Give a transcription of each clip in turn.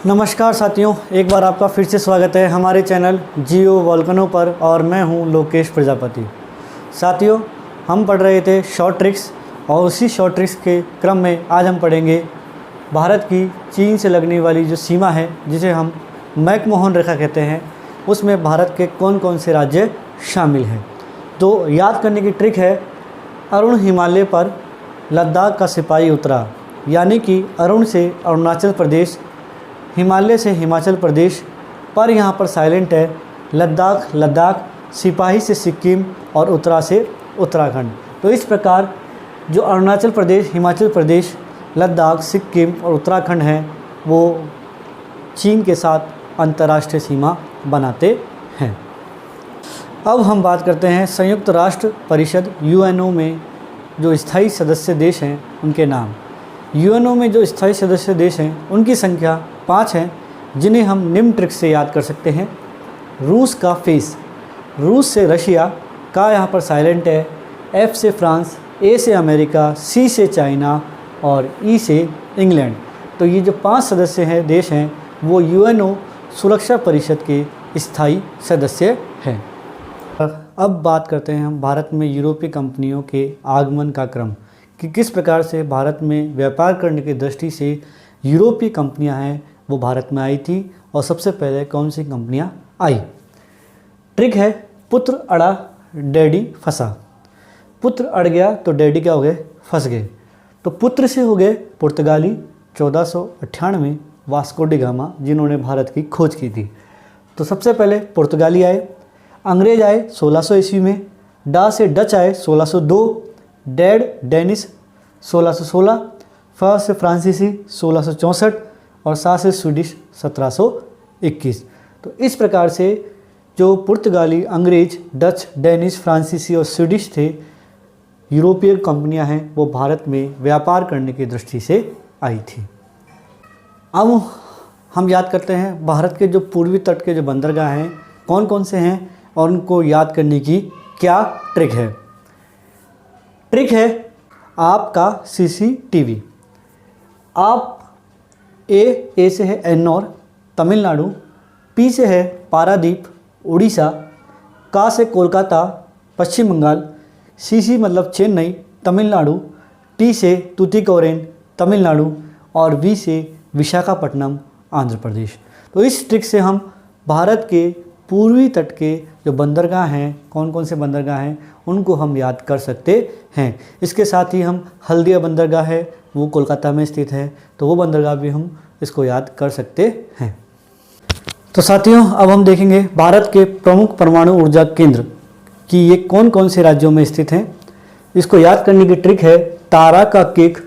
नमस्कार साथियों, एक बार आपका फिर से स्वागत है हमारे चैनल जियो वोल्केनो पर और मैं हूं लोकेश प्रजापति। साथियों, हम पढ़ रहे थे शॉर्ट ट्रिक्स और उसी शॉर्ट ट्रिक्स के क्रम में आज हम पढ़ेंगे भारत की चीन से लगने वाली जो सीमा है जिसे हम मैकमोहन रेखा कहते हैं, उसमें भारत के कौन कौन से राज्य शामिल हैं। तो याद करने की ट्रिक है, अरुण हिमालय पर लद्दाख का सिपाही उतरा, यानी कि अरुण से अरुणाचल प्रदेश, हिमालय से हिमाचल प्रदेश, पर यहाँ पर साइलेंट है, लद्दाख, सिपाही से सिक्किम और उत्तरा से उत्तराखंड। तो इस प्रकार जो अरुणाचल प्रदेश, हिमाचल प्रदेश, लद्दाख, सिक्किम और उत्तराखंड हैं वो चीन के साथ अंतर्राष्ट्रीय सीमा बनाते हैं। अब हम बात करते हैं संयुक्त राष्ट्र परिषद यूएनओ में जो स्थायी सदस्य देश हैं उनके नाम। यूएनओ में जो स्थायी सदस्य देश हैं उनकी संख्या 5 हैं, जिन्हें हम निम्न ट्रिक से याद कर सकते हैं। रूस का फेस, रूस से रशिया, का यहाँ पर साइलेंट है, एफ से फ्रांस, ए से अमेरिका, सी से चाइना और ई से इंग्लैंड। तो ये जो 5 सदस्य हैं देश हैं वो यूएनओ सुरक्षा परिषद के स्थायी सदस्य हैं। अब बात करते हैं हम भारत में यूरोपीय कंपनियों के आगमन का क्रम, कि किस प्रकार से भारत में व्यापार करने की दृष्टि से यूरोपीय कंपनियां हैं वो भारत में आई थी और सबसे पहले कौन सी कंपनियां आई। ट्रिक है, पुत्र अड़ा डैडी फंसा। पुत्र अड़ गया तो डैडी क्या हो गए, फंस गए। तो पुत्र से हो गए पुर्तगाली 1498 वास्को डी गामा, जिन्होंने भारत की खोज की थी। तो सबसे पहले पुर्तगाली आए, अंग्रेज आए 1600 ईस्वी में, डा से डच आए 1602, डैड डेनिस 1616, फ से फ्रांसीसी 1664 और सा से स्वीडिश 1721। तो इस प्रकार से जो पुर्तगाली, अंग्रेज, डच, डेनिश, फ्रांसीसी और स्वीडिश थे, यूरोपीय कंपनियां हैं वो भारत में व्यापार करने की दृष्टि से आई थी। अब हम याद करते हैं भारत के जो पूर्वी तट के जो बंदरगाह हैं कौन कौन से हैं और उनको याद करने की क्या ट्रिक है। ट्रिक है आपका सीसीटीवी। आप ए से है एन्नौर तमिलनाडु, पी से है पारादीप उड़ीसा, का से कोलकाता पश्चिम बंगाल, सी मतलब चेन्नई तमिलनाडु, टी से तूतीकोरेन तमिलनाडु और वी से विशाखापट्टनम आंध्र प्रदेश। तो इस ट्रिक से हम भारत के पूर्वी तट के जो बंदरगाह हैं, कौन कौन से बंदरगाह हैं उनको हम याद कर सकते हैं। इसके साथ ही हम हल्दिया बंदरगाह है वो कोलकाता में स्थित है, तो वो बंदरगाह भी हम इसको याद कर सकते हैं। तो साथियों, अब हम देखेंगे भारत के प्रमुख परमाणु ऊर्जा केंद्र कि ये कौन कौन से राज्यों में स्थित हैं। इसको याद करने की ट्रिक है, तारा का केक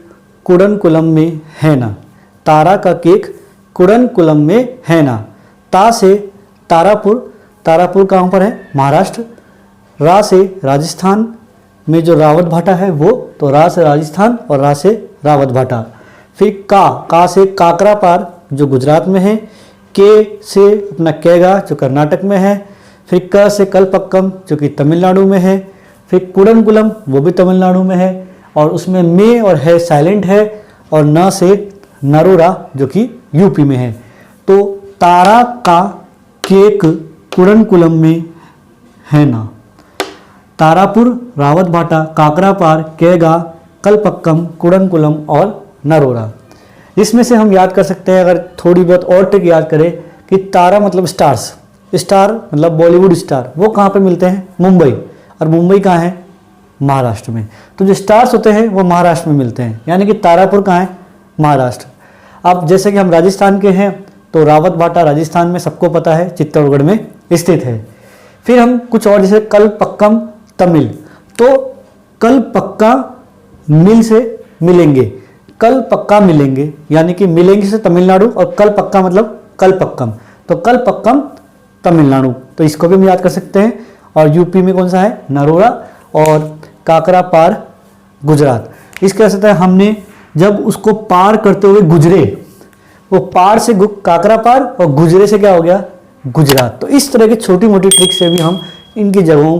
कुडनकुलम में है ना। तारा का केक कुडनकुलम में है ना। ता से तारापुर, तारापुर कहाँ पर है, महाराष्ट्र। रा से राजस्थान में जो रावत भाटा है वो, तो रा से राजस्थान और रा से रावत भाटा। फिर का से काकरापार जो गुजरात में है। के से अपना केगा जो कर्नाटक में है। फिर क से कलपक्कम जो कि तमिलनाडु में है। फिर कुडनकुलम वो भी तमिलनाडु में है और उसमें में और है साइलेंट है। और न से नरोरा जो कि यूपी में है। तो तारा का केक कुडनकुलम में है ना। तारापुर, रावत भाटा, काकरापार, केगा, कलपक्कम, कुडनकुलम और नरोरा। इसमें से हम याद कर सकते हैं, अगर थोड़ी बहुत और ट्रिक याद करें, कि तारा मतलब स्टार्स, स्टार मतलब बॉलीवुड स्टार, वो कहाँ पे मिलते हैं, मुंबई। और मुंबई कहाँ है, महाराष्ट्र में। तो जो स्टार्स होते हैं वो महाराष्ट्र में मिलते हैं, यानी कि तारापुर कहाँ है, महाराष्ट्र। अब जैसे कि हम राजस्थान के हैं तो रावत भाटा राजस्थान में सबको पता है, चित्तौड़गढ़ में स्थित है। फिर हम कुछ और, जैसे कलपक्कम तमिल, तो कल पक्का मिल से मिलेंगे, कल पक्का मिलेंगे, यानी कि मिलेंगे से तमिलनाडु और कल पक्का मतलब कलपक्कम, तो कलपक्कम तमिलनाडु। तो इसको भी हम याद कर सकते हैं। और यूपी में कौन सा है, नरोरा और काकरापार गुजरात। इसके साथ हमने जब उसको पार करते हुए गुजरे, वो पार से काकरापार और गुजरे से क्या हो गया, गुजरात। तो इस तरह की छोटी मोटी ट्रिक से भी हम इनकी जगहों